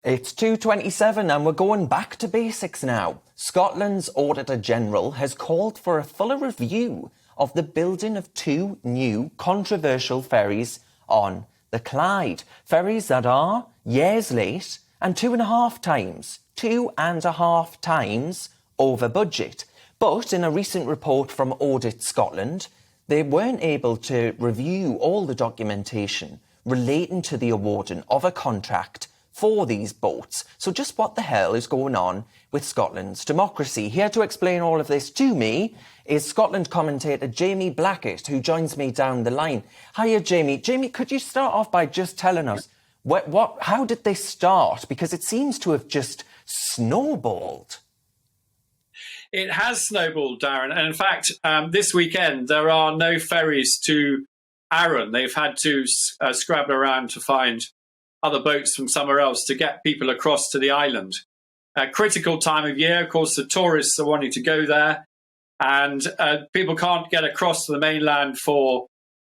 It's 2:27 and we're going back to basics now. Scotland's Auditor General has called for a fuller review of the building of two new controversial ferries on the Clyde. Ferries that are years late and 2.5 times over budget. But in a recent report from Audit Scotland, they weren't able to review all the documentation relating to the awarding of a contract for these boats. So just what the hell is going on with Scotland's democracy? Here to explain all of this to me is Scotland commentator Jamie Blackett, who joins me down the line. Hiya, Jamie. Jamie, could you start off by just telling us how did they start? Because it seems to have just snowballed. It has snowballed, Darren. And in fact, this weekend, there are no ferries to Arran. They've had to scrabble around to find other boats from somewhere else to get people across to the island. A critical time of year, of course, the tourists are wanting to go there, and people can't get across to the mainland for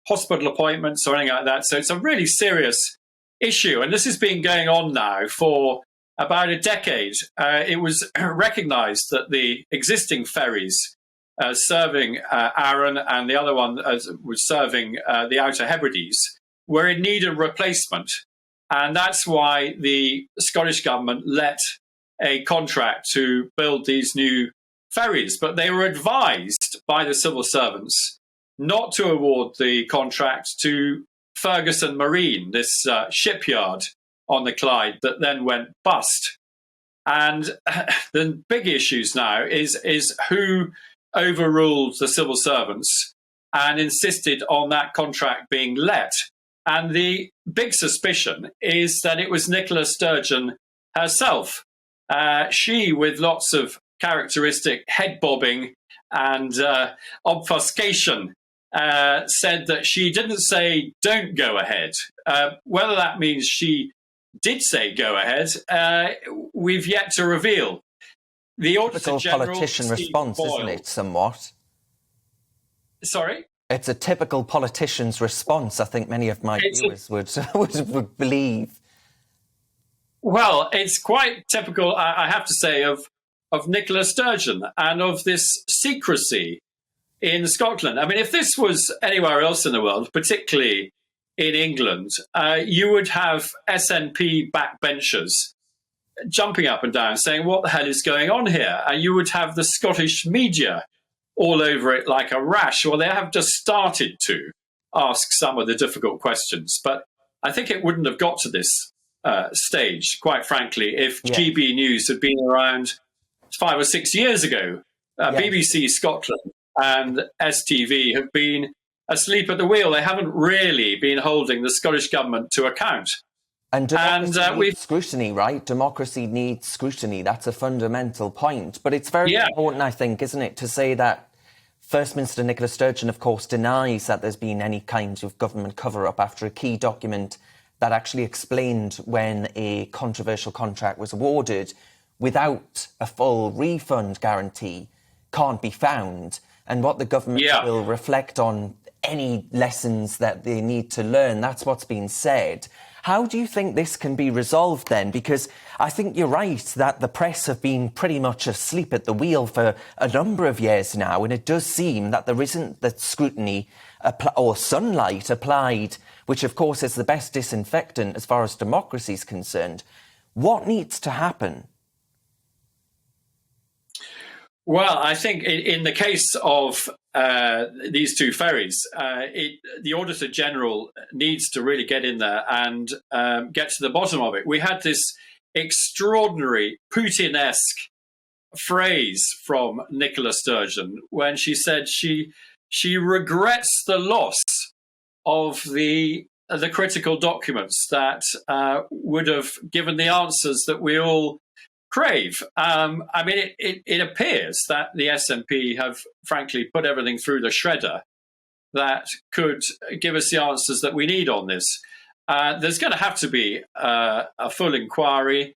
hospital appointments or anything like that. So it's a really serious issue. And this has been going on now for about a decade. It was recognised that the existing ferries serving Arran and the other one was serving the Outer Hebrides were in need of replacement. And that's why the Scottish government let a contract to build these new ferries. But they were advised by the civil servants not to award the contract to Ferguson Marine, this shipyard on the Clyde that then went bust. And the big issues now is who overruled the civil servants and insisted on that contract being let. And the big suspicion is that it was Nicola Sturgeon herself. She, with lots of characteristic head bobbing and obfuscation, said that she didn't say don't go ahead. Whether that means she did say go ahead, we've yet to reveal. The Auditor General, politician response, isn't it, somewhat? Sorry? It's a typical politician's response, I think many of my viewers would believe. Well, it's quite typical, I have to say, of Nicola Sturgeon and of this secrecy in Scotland. I mean, if this was anywhere else in the world, particularly in England, you would have SNP backbenchers jumping up and down saying, what the hell is going on here? And you would have the Scottish media all over it like a rash. Well, they have just started to ask some of the difficult questions. But I think it wouldn't have got to this stage, quite frankly, if GBNews had been around 5 or 6 years ago. BBC Scotland and STV have been asleep at the wheel. They haven't really been holding the Scottish government to account. And democracy needs scrutiny, right? Democracy needs scrutiny. That's a fundamental point. But it's very important, I think, isn't it, to say that First Minister Nicola Sturgeon, of course, denies that there's been any kind of government cover-up after a key document that actually explained when a controversial contract was awarded without a full refund guarantee can't be found. And what the government will reflect on any lessons that they need to learn. That's what's been said. How do you think this can be resolved then? Because I think you're right that the press have been pretty much asleep at the wheel for a number of years now, and it does seem that there isn't that scrutiny or sunlight applied, which of course is the best disinfectant as far as democracy is concerned. What needs to happen? Well, I think in the case of these two ferries, the Auditor General needs to really get in there and get to the bottom of it. We had this extraordinary Putin-esque phrase from Nicola Sturgeon when she said she regrets the loss of the critical documents that would have given the answers that we all crave. I mean, it appears that the SNP have, frankly, put everything through the shredder that could give us the answers that we need on this. There's going to have to be a full inquiry.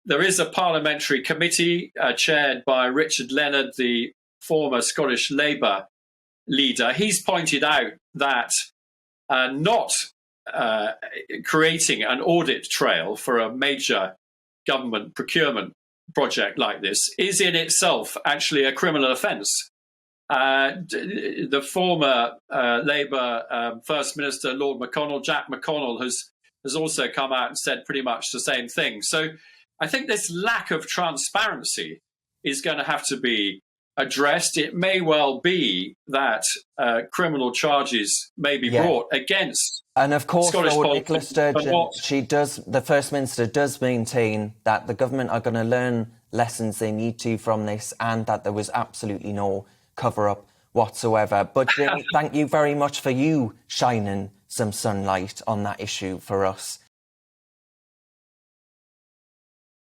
There is a parliamentary committee chaired by Richard Leonard, the former Scottish Labour leader. He's pointed out that not creating an audit trail for a major government procurement project like this is in itself actually a criminal offence. The former Labour First Minister, Lord McConnell, Jack McConnell, has also come out and said pretty much the same thing. So I think this lack of transparency is going to have to be addressed. It may well be that criminal charges may be brought against. And of course, Scottish Lord Nicola Sturgeon, the First Minister does maintain that the government are going to learn lessons they need to from this, and that there was absolutely no cover-up whatsoever. But Jamie, thank you very much for you shining some sunlight on that issue for us